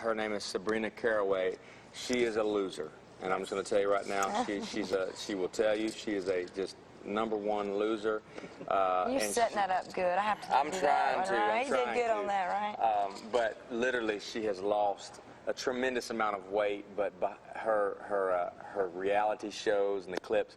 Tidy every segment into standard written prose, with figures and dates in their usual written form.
Her name is Sabrina Caraway. She is a loser, and I'm just going to tell you right now, she will tell you she is a just #1 loser. You're setting that up good. I have to. I'm trying to. Right? He did good on that, right? But literally, she has lost a tremendous amount of weight. But her reality shows and the clips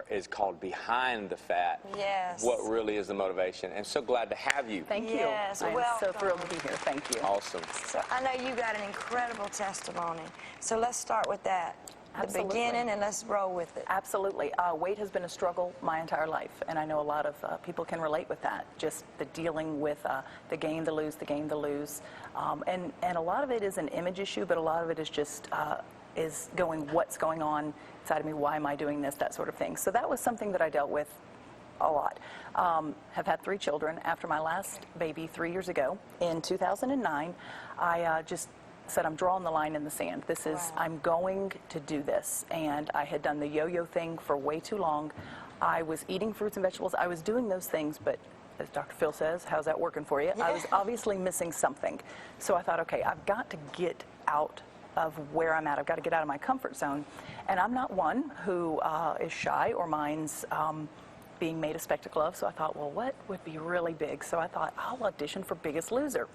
is called Behind the Fat. Yes. What really is the motivation? And so glad to have you. Thank you. Yes, I'm welcome. so thrilled to be here. Thank you. Awesome. So I know you got an incredible testimony. So let's start with that. Absolutely. The beginning, and let's roll with it. Absolutely. Weight has been a struggle my entire life, and I know a lot of people can relate with that. Just the dealing with the gain, the lose, the gain, the lose. And a lot of it is an image issue, but a lot of it is just what's going on inside of me, why am I doing this, that sort of thing. So that was something that I dealt with a lot. Have had 3 children. After my last baby 3 years ago, in 2009, I just said, I'm drawing the line in the sand. This is, Wow. I'm going to do this. And I had done the yo-yo thing for way too long. I was eating fruits and vegetables. I was doing those things, but as Dr. Phil says, how's that working for you? Yeah. I was obviously missing something. So I thought, okay, I've got to get out of where I'm at. I've got to get out of my comfort zone. And I'm not one who is shy or minds being made a spectacle of. So I thought, well, what would be really big? So I thought, I'll audition for Biggest Loser.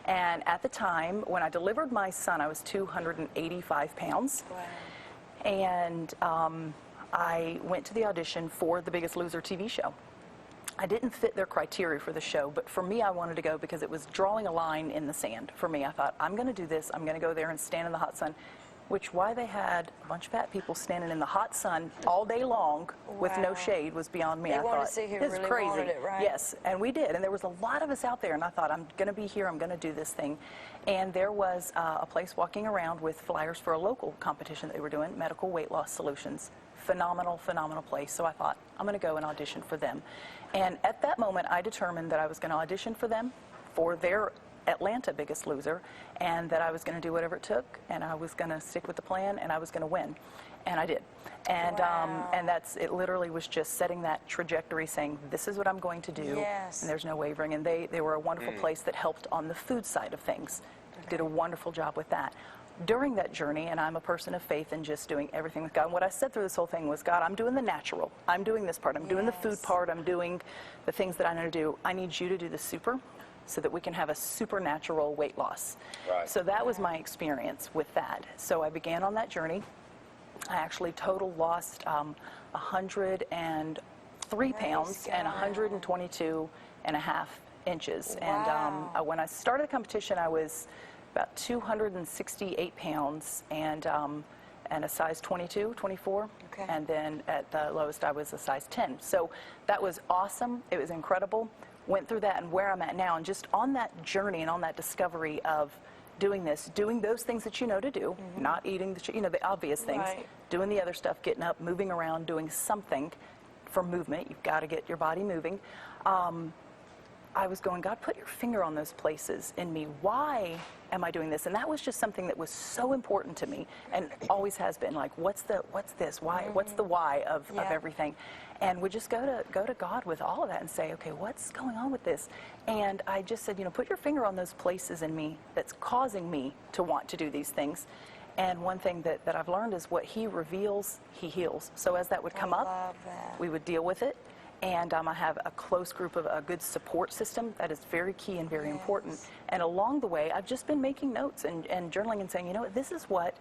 And at the time, when I delivered my son, I was 285 pounds. Wow. And I went to the audition for the Biggest Loser TV show. I didn't fit their criteria for the show, but for me, I wanted to go because it was drawing a line in the sand. For me, I thought, I'm going to do this. I'm going to go there and stand in the hot sun, which why they had a bunch of fat people standing in the hot sun all day long with no Wow. shade was beyond me. They I wanted thought, to see who this really is crazy. wanted it, right? Yes, and we did. And there was a lot of us out there, and I thought, I'm going to be here. I'm going to do this thing. And there was a place walking around with flyers for a local competition that they were doing, Medical Weight Loss Solutions. Phenomenal, phenomenal place. So I thought, I'm going to go and audition for them. And at that moment, I determined that I was going to audition for them for their Atlanta Biggest Loser, and that I was going to do whatever it took, and I was going to stick with the plan, and I was going to win. And I did. And Wow. and it literally was just setting that trajectory, saying, this is what I'm going to do, Yes. and there's no wavering. And they were a wonderful place that helped on the food side of things. Did a wonderful job with that. During that journey, and I'm a person of faith and just doing everything with God, and what I said through this whole thing was, God, I'm doing the natural. I'm doing this part. I'm doing the food Yes. part. I'm doing the things that I know to do. I need you to do the super so that we can have a supernatural weight loss. Right. So that was my experience with that. So I began on that journey. I actually total lost 103 pounds and 122 and a half inches. Wow. And when I started the competition, I was about 268 pounds and a size 22, 24. Okay. And then at the lowest, I was a size 10. So that was awesome. It was incredible. Went through that and where I'm at now. And just on that journey and on that discovery of doing this, doing those things that you know to do, not eating the obvious things, Right. doing the other stuff, getting up, moving around, doing something for movement. You've got to get your body moving. I was going, God, put your finger on those places in me. Why am I doing this? And that was just something that was so important to me and always has been. Like, what's this? Why? What's the why of Yeah. everything? And we just go to God with all of that and say, okay, what's going on with this? And I just said, put your finger on those places in me that's causing me to want to do these things. And one thing that I've learned is what He reveals, He heals. So as that would come up, love that. we would deal with it. And I have a close group of a good support system that is very key and very important. And along the way, I've just been making notes and journaling and saying, this is what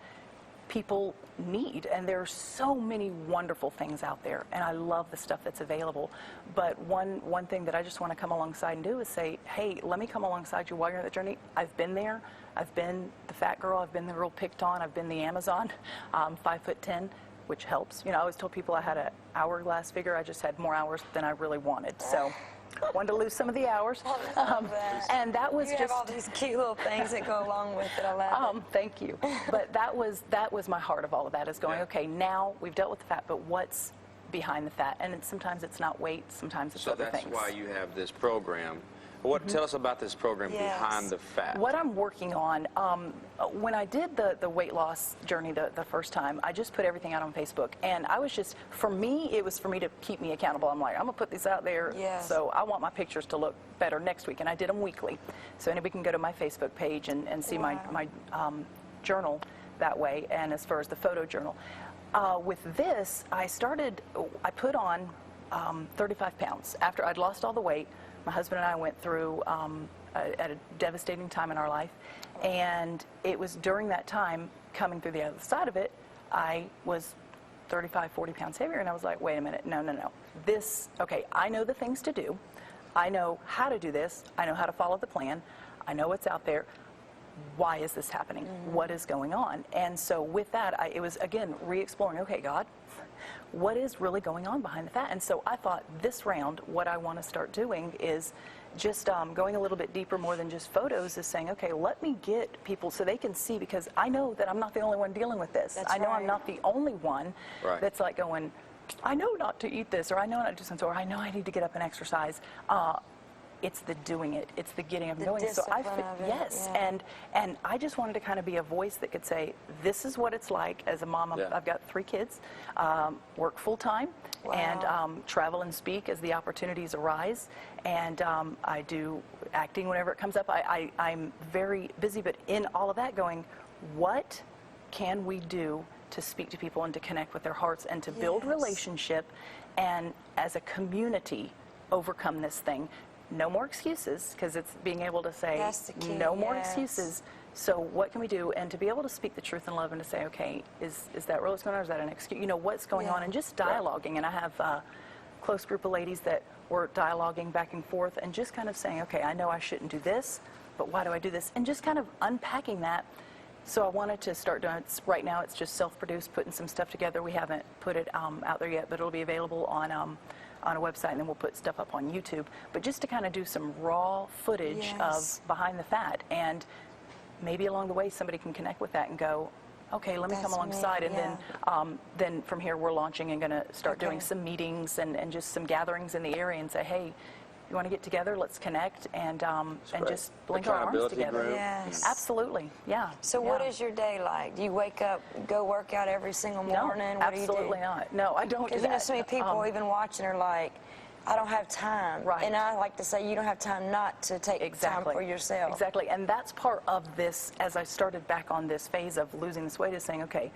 people need. And there are so many wonderful things out there. And I love the stuff that's available. But one thing that I just want to come alongside and do is say, hey, let me come alongside you while you're on the journey. I've been there. I've been the fat girl. I've been the girl picked on. I've been the Amazon, 5'10", which helps. I always told people I had an hourglass figure. I just had more hours than I really wanted. So wanted to lose some of the hours. And that was You have all these cute little things that go along with it. I love it. Thank you. But that was my heart of all of that, is going, okay, now we've dealt with the fat, but what's behind the fat? And sometimes it's not weight, sometimes it's So other that's things. why you have this program Tell us about this program, Yes. Behind the Fat. What I'm working on, when I did the weight loss journey the first time, I just put everything out on Facebook. And I was just, for me, it was for me to keep me accountable. I'm like, I'm going to put these out there. Yes. So I want my pictures to look better next week. And I did them weekly. So anybody can go to my Facebook page and see Wow. my journal that way, and as far as the photo journal. With this, I put on 35 pounds. After I'd lost all the weight, my husband and I went through at a devastating time in our life, and it was during that time, coming through the other side of it, I was 35, 40 pounds heavier, and I was like, wait a minute, no. Okay, I know the things to do. I know how to do this. I know how to follow the plan. I know what's out there. Why is this happening? What is going on? And so with that, it was, again, re-exploring, okay, God, what is really going on behind the fat? And so I thought this round, what I want to start doing is just going a little bit deeper, more than just photos, is saying, okay, let me get people so they can see, because I know that I'm not the only one dealing with this. That's I know right. I'm not the only one Right. that's like going, I know not to eat this, or I know not to do something, or I know I need to get up and exercise. It's the doing it. It's the getting up and The doing it. So discipline of it, yes, yeah. and I just wanted to kind of be a voice that could say, this is what it's like as a mom. Yeah. I've got 3 kids, work full time, Wow. and travel and speak as the opportunities arise. And I do acting whenever it comes up. I'm very busy, but in all of that, going, what can we do to speak to people and to connect with their hearts and to build Yes. relationship, and as a community overcome this thing. No more excuses, because it's being able to say, That's the key, no more yes. excuses. So what can we do? And to be able to speak the truth in love, and to say, okay, is that really what's going on, or is that an excuse? You know, what's going on? Yeah. And just dialoguing. And I have a close group of ladies that were dialoguing back and forth, and just kind of saying, okay, I know I shouldn't do this, but why do I do this? And just kind of unpacking that. So I wanted to start doing it. Right now it's just self-produced, putting some stuff together. We haven't put it out there yet, but it'll be available on a website, and then we'll put stuff up on YouTube. But just to kind of do some raw footage Yes. of behind the fat, and maybe along the way somebody can connect with that and go, okay, let me come That's me, alongside. And yeah. then from here we're launching and going to start doing Okay. some meetings and just some gatherings in the area, and say, hey, you want to get together, let's connect, and great. just link our arms Accountability together. group. Yes. Absolutely, yeah. So what yeah. is your day like? Do you wake up, go work out every single No, morning? What absolutely do you do? not. No, I don't do Because you know, that. so many people even watching are like, I don't have time. Right. And I like to say, you don't have time not to take Exactly. time for yourself. Exactly, and that's part of this, as I started back on this phase of losing this weight, is saying, okay,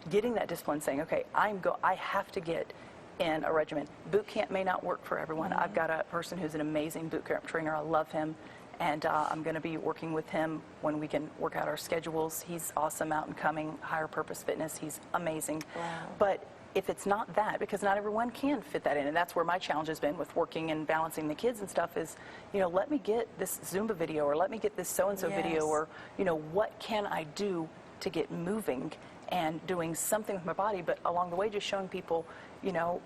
getting that discipline, saying, okay, I have to get in a regimen. Boot camp may not work for everyone. Mm-hmm. I've got a person who's an amazing boot camp trainer. I love him, and I'm going to be working with him when we can work out our schedules. He's awesome, out and coming, Higher Purpose Fitness. He's amazing. Wow. But if it's not that, because not everyone can fit that in, and that's where my challenge has been with working and balancing the kids and stuff, is, you know, let me get this Zumba video, or let me get this so-and-so Yes. video, or, you know, what can I do to get moving and doing something with my body, but along the way just showing people, you know,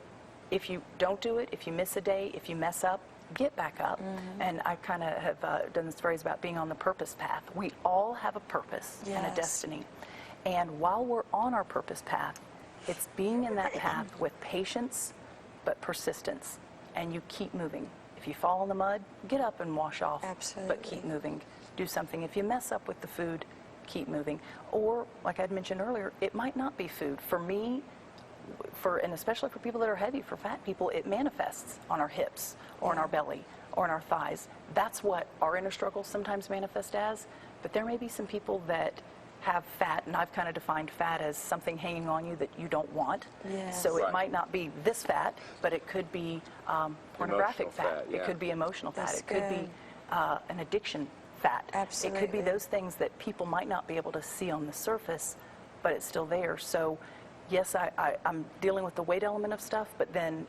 if you don't do it, if you miss a day, if you mess up, get back up. And I kind of have done this phrase about being on the purpose path. We all have a purpose and a Yes. destiny. And while we're on our purpose path, it's being in that path with patience, but persistence. And you keep moving. If you fall in the mud, get up and wash off. Absolutely. But keep moving. Do something. If you mess up with the food, keep moving. Or, like I'd mentioned earlier, it might not be food. For me, and especially for people that are heavy, for fat people, it manifests on our hips, or in our belly, or in our thighs. That's what our inner struggles sometimes manifest as. But there may be some people that have fat, and I've kind of defined fat as something hanging on you that you don't want. Yes. So it Right. might not be this fat, but it could be pornographic Emotional fat, It yeah. could be emotional fat. That's It could be good. an addiction fat. It could be Absolutely. those things that people might not be able to see on the surface, but it's still there. So yes, I'm dealing with the weight element of stuff, but then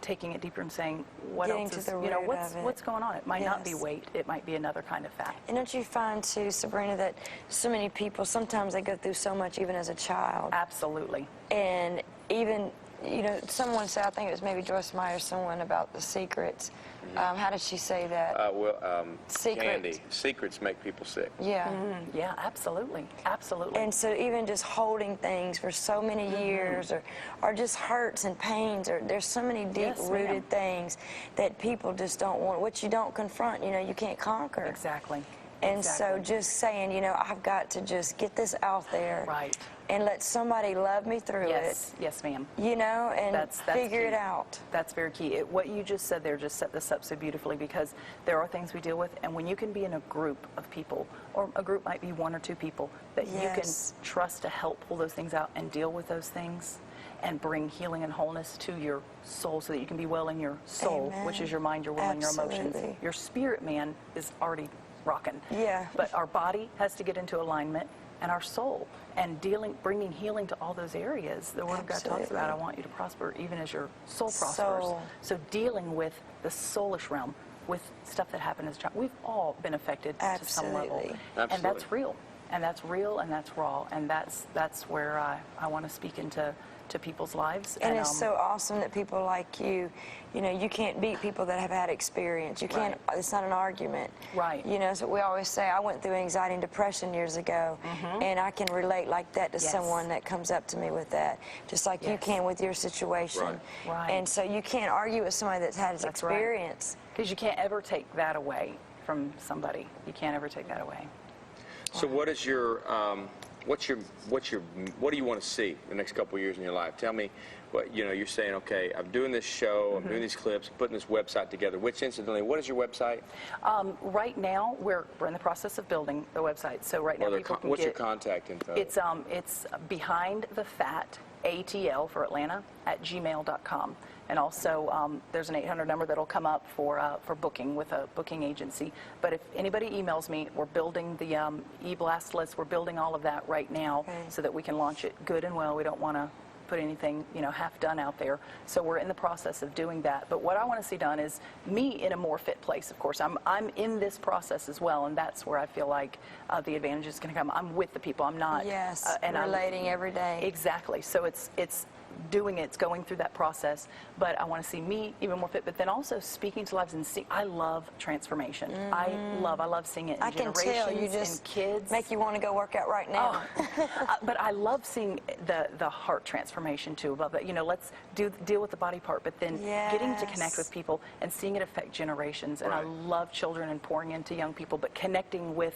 taking it deeper and saying, what Getting else to is, the you know, root of it. what's going on? It might not be Yes. weight. It might be another kind of fat. And don't you find too, Sabrina, that so many people, sometimes they go through so much even as a child. Absolutely. And even, you know, someone said, I think it was maybe Joyce Meyer, someone about The Secrets, How did she say that? Secret. Candy. Secrets make people sick. Yeah. Yeah, absolutely. Absolutely. And so even just holding things for so many years or just hurts and pains, or there's so many deep-rooted things that people just don't want. What you don't confront, you can't conquer. Exactly. And so just saying, I've got to just get this out there. Right. And let somebody love me through it. Yes, ma'am. And that's figure key. it out. That's very key. What you just said there just set this up so beautifully, because there are things we deal with, and when you can be in a group of people, or a group might be 1 or 2 people, that you can trust to help pull those things out and deal with those things and bring healing and wholeness to your soul so that you can be well in your soul, which is your mind, your will, and your emotions. Your spirit man is already rocking. Yeah. But our body has to get into alignment, and our soul, and bringing healing to all those areas. The Word of God talks about, I want you to prosper even as your soul prospers. So dealing with the soulish realm, with stuff that happened as a child. We've all been affected to some level. And that's real. And that's real, and that's raw. And that's where I want to speak into people's lives. And it's so awesome that people like you, you can't beat people that have had experience. You can't, it's not an argument. Right. So we always say, I went through anxiety and depression years ago, and I can relate like that to someone that comes up to me with that, just like you can with your situation. Right. And so you can't argue with somebody that's had experience. Because you can't ever take that away from somebody. You can't ever take that away. So what is your, what do you want to see the next couple of years in your life? Tell me what, you're saying, okay, I'm doing this show, I'm doing these clips, putting this website together, which incidentally, what is your website? Right now, we're in the process of building the website. So right now, people can what's your contact info? It's behind the fat, ATL for Atlanta, @gmail.com. And also, there's an 800 number that'll come up for booking with a booking agency. But if anybody emails me, we're building the e-blast list. We're building all of that right now so that we can launch it good and well. We don't want to put anything, half done out there. So we're in the process of doing that. But what I want to see done is me in a more fit place, of course. I'm in this process as well, and that's where I feel like the advantage is going to come. I'm with the people. I'm not... Yes, and relating every day. Exactly. So it's doing it's going through that process, but I want to see me even more fit, but then also speaking to lives and see. I love transformation. I love seeing it in generations, I can tell you just in kids. Make you want to go work out right now. But I love seeing the heart transformation too. Above that, let's deal with the body part, but then getting to connect with people and seeing it affect generations. And I love children and pouring into young people, but connecting with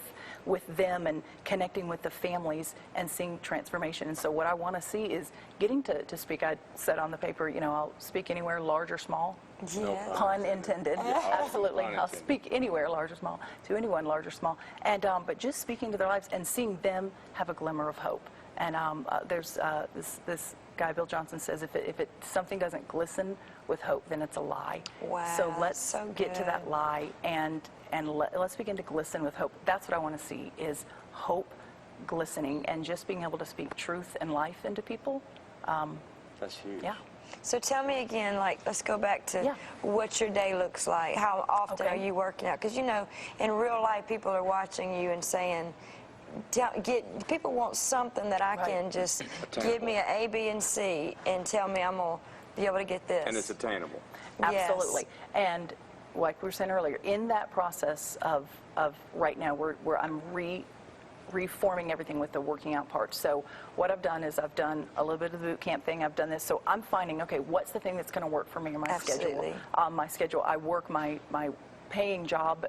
them and connecting with the families and seeing transformation. And so what I want to see is getting to speak. I said on the paper, I'll speak anywhere, large or small. Yes. Pun intended. Absolutely. I'll speak anywhere, large or small, to anyone, large or small. And but just speaking to their lives and seeing them have a glimmer of hope. And there's this guy, Bill Johnson, says if something doesn't glisten with hope, then it's a lie. Wow. So let's get to that lie and let's begin to glisten with hope. That's what I want to see, is hope glistening and just being able to speak truth and life into people. That's huge. Yeah. So tell me again, let's go back to what your day looks like. How often are you working out? Because, in real life, people are watching you and saying, people want something that I can just give me an A, B, and C and tell me I'm going to be able to get this. And it's attainable. Absolutely. And like we were saying earlier, in that process of right now, where I'm reforming everything with the working out part. So what I've done is I've done a little bit of the boot camp thing. I've done this. So I'm finding, okay, what's the thing that's going to work for me in my schedule? My schedule, I work my paying job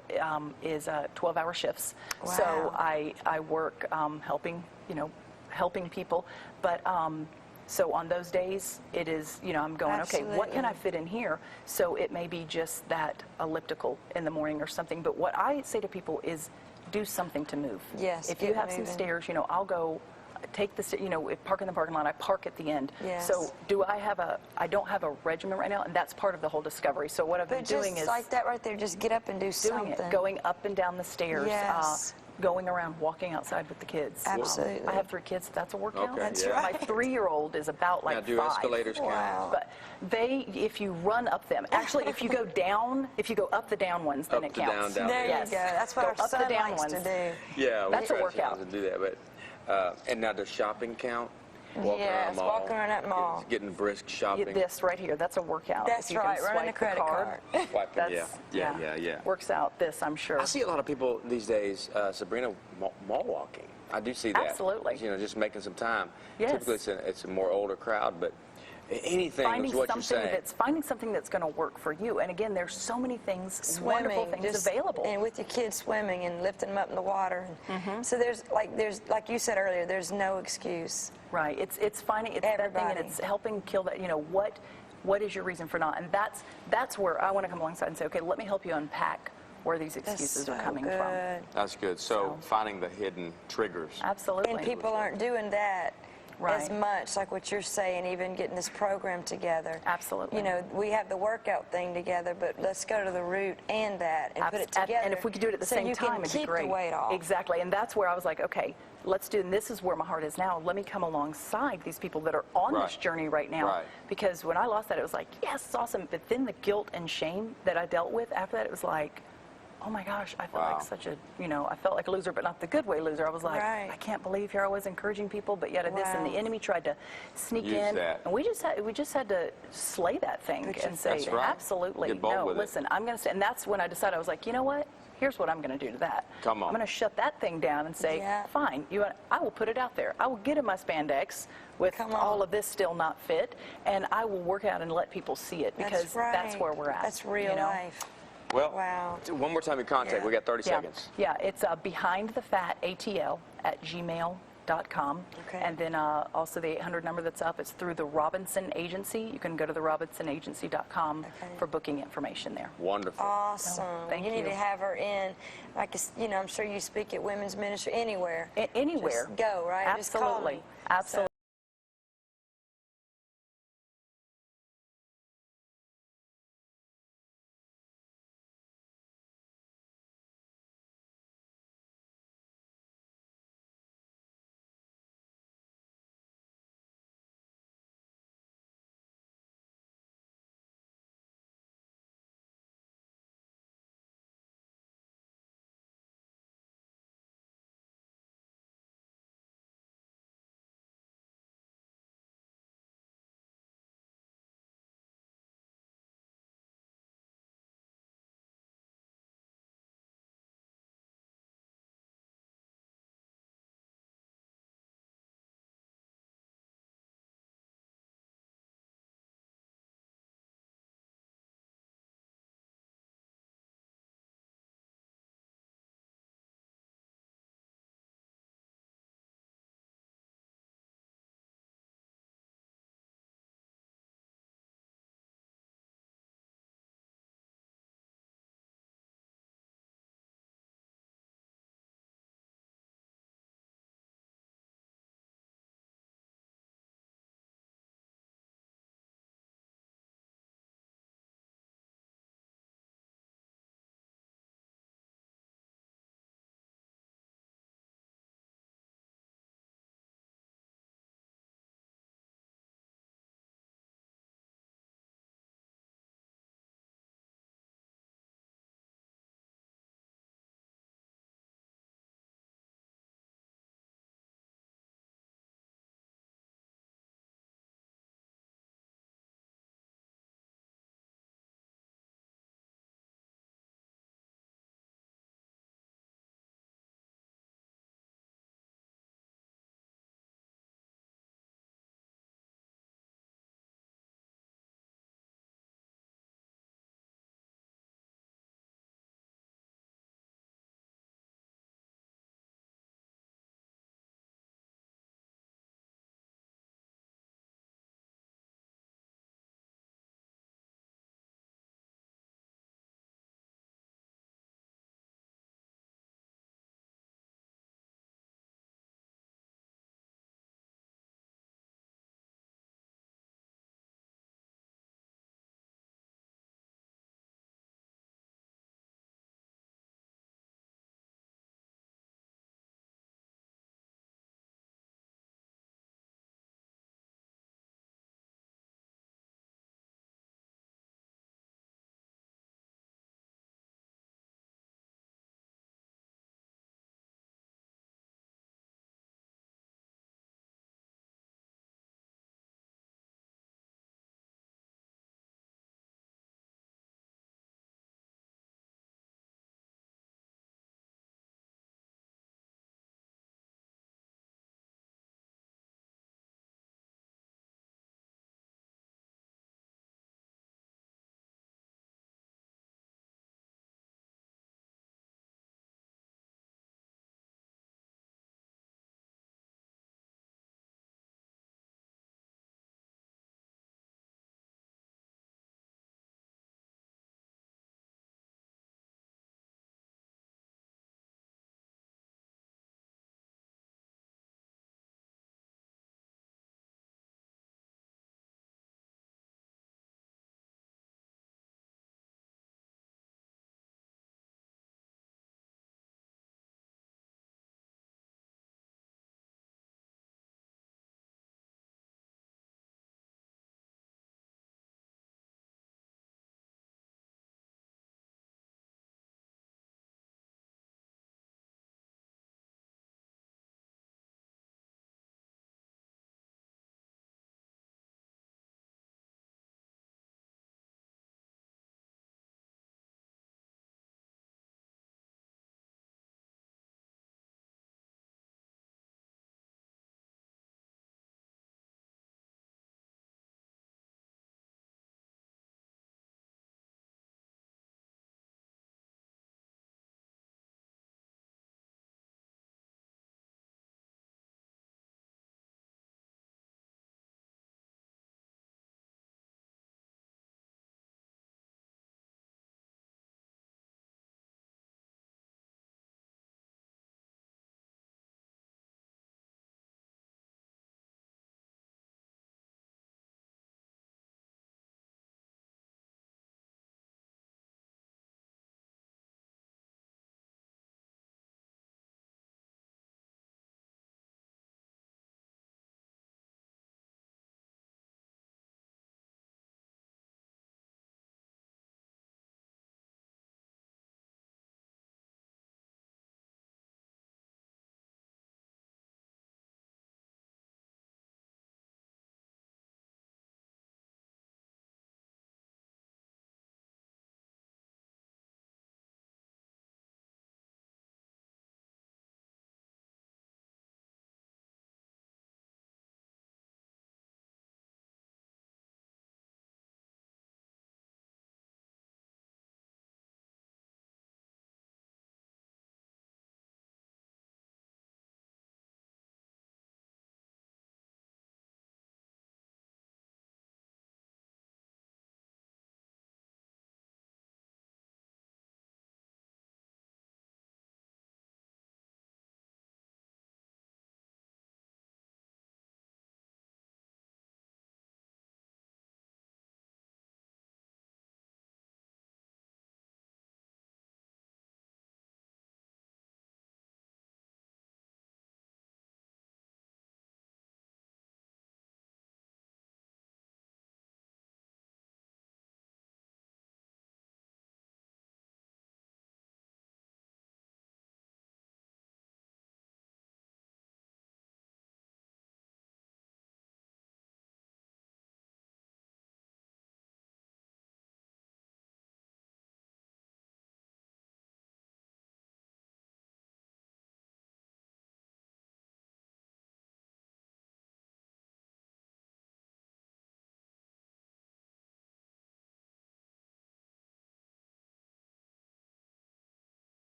is 12-hour shifts. Wow. So I work helping people. But so on those days, it is, I'm going, okay, what can I fit in here? So it may be just that elliptical in the morning or something. But what I say to people is, do something to move. Yes. If you have some stairs, I'll go take the, park in the parking lot. I park at the end. Yes. So I don't have a regimen right now, and that's part of the whole discovery. So what I've been doing is like that right there. Just get up and do something. Doing it, going up and down the stairs. Yes. Going around, walking outside with the kids. Absolutely. I have 3 kids. That's a workout. Okay, that's right. My 3-year-old is about now, do 5. escalators count? Wow. But if you run up them, actually, if you go up the down ones, then it counts. Down. There you go. That's what our son likes to do. Yeah, That's a we try workout. to do that. But and now, does shopping count? Yes, walking around that mall. Getting brisk shopping. This right here, that's a workout. That's If you can right, running a swipe the credit card. Swiping, That's, yeah. Works out this, I'm sure. I see a lot of people these days, Sabrina, mall walking. I do see that. Absolutely. You know, just making some time. Yes. Typically, it's a more older crowd, but anything is what you're saying. Finding something that's going to work for you. And again, there's so many things, wonderful things available. And with your kids swimming and lifting them up in the water. So there's like you said earlier, there's no excuse. Right. It's finding that thing, and it's helping kill that. You know, what is your reason for not? And that's where I want to come alongside and say, okay, let me help you unpack where these excuses are coming from. That's good. So finding the hidden triggers. Absolutely. And people aren't doing that as Right. much, like what you're saying, even getting this program together. Absolutely. You know, we have the workout thing together, but let's go to the root and that and put it together. And if we could do it at the same time, it'd be great. So you can keep the weight off. Exactly. And that's where I was like, okay, let's do, and this is where my heart is now. Let me come alongside these people that are on this journey right now. Right. Because when I lost that, it was like, yes, it's awesome. But then the guilt and shame that I dealt with after that, it was like, oh my gosh, I felt like such a, I felt like a loser, but not the good way loser. I was like, I can't believe here I was encouraging people, but yet this, and the enemy tried to sneak in. And we just had to slay that thing and say, absolutely, no, listen, I'm going to say, and that's when I decided, I was like, you know what? Here's what I'm going to do to that. Come on. I'm going to shut that thing down and say, fine, I will put it out there. I will get in my spandex with all of this still not fit, and I will work out and let people see it, because that's where we're at. That's real life. Well, one more time your contact. We got 30 seconds. Yeah, it's behindthefatatl@gmail.com. And then also the 800 number that's up, it's through the Robinson Agency. You can go to the robinsonagency.com for booking information there. Wonderful. Awesome. Thank you need to have her in, like, I'm sure you speak at women's ministry, anywhere. Anywhere. Just go, right? Absolutely. Just call me. Absolutely.